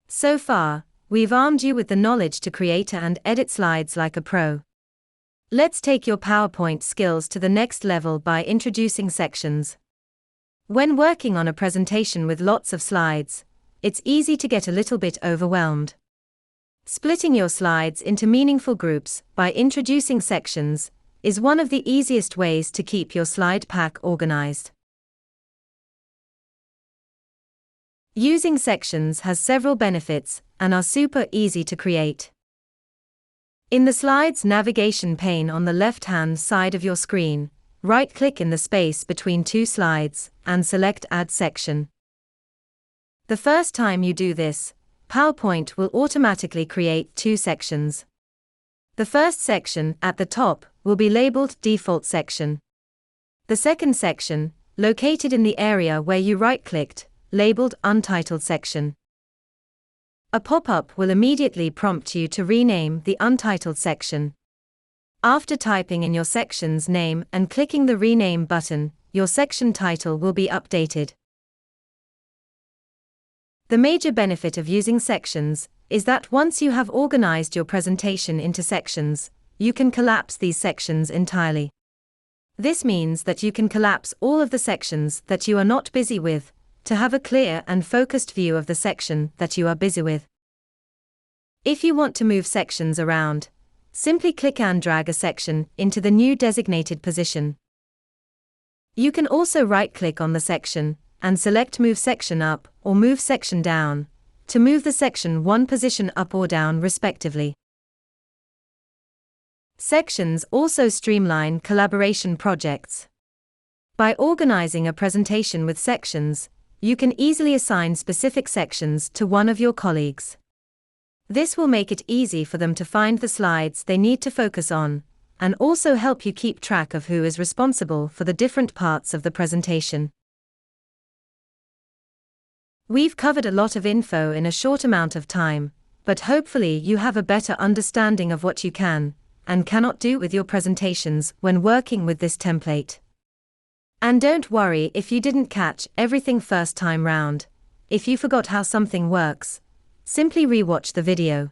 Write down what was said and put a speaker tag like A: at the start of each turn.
A: So far, we've armed you with the knowledge to create and edit slides like a pro. Let's take your PowerPoint skills to the next level by introducing sections. When working on a presentation with lots of slides, it's easy to get a little bit overwhelmed. Splitting your slides into meaningful groups by introducing sections is one of the easiest ways to keep your slide pack organized. Using sections has several benefits and are super easy to create. In the slides navigation pane on the left-hand side of your screen, right-click in the space between two slides and select Add Section. The first time you do this, PowerPoint will automatically create two sections. The first section at the top will be labeled Default Section. The second section, located in the area where you right-clicked, labeled Untitled Section. A pop-up will immediately prompt you to rename the untitled section. After typing in your section's name and clicking the Rename button, your section title will be updated. The major benefit of using sections is that once you have organized your presentation into sections, you can collapse these sections entirely. This means that you can collapse all of the sections that you are not busy with, to have a clear and focused view of the section that you are busy with. If you want to move sections around, simply click and drag a section into the new designated position. You can also right-click on the section and select Move Section Up or Move Section Down to move the section one position up or down respectively. Sections also streamline collaboration projects. By organizing a presentation with sections, you can easily assign specific sections to one of your colleagues. This will make it easy for them to find the slides they need to focus on, and also help you keep track of who is responsible for the different parts of the presentation. We've covered a lot of info in a short amount of time, but hopefully you have a better understanding of what you can and cannot do with your presentations when working with this template. And don't worry if you didn't catch everything first time round. If you forgot how something works, simply rewatch the video.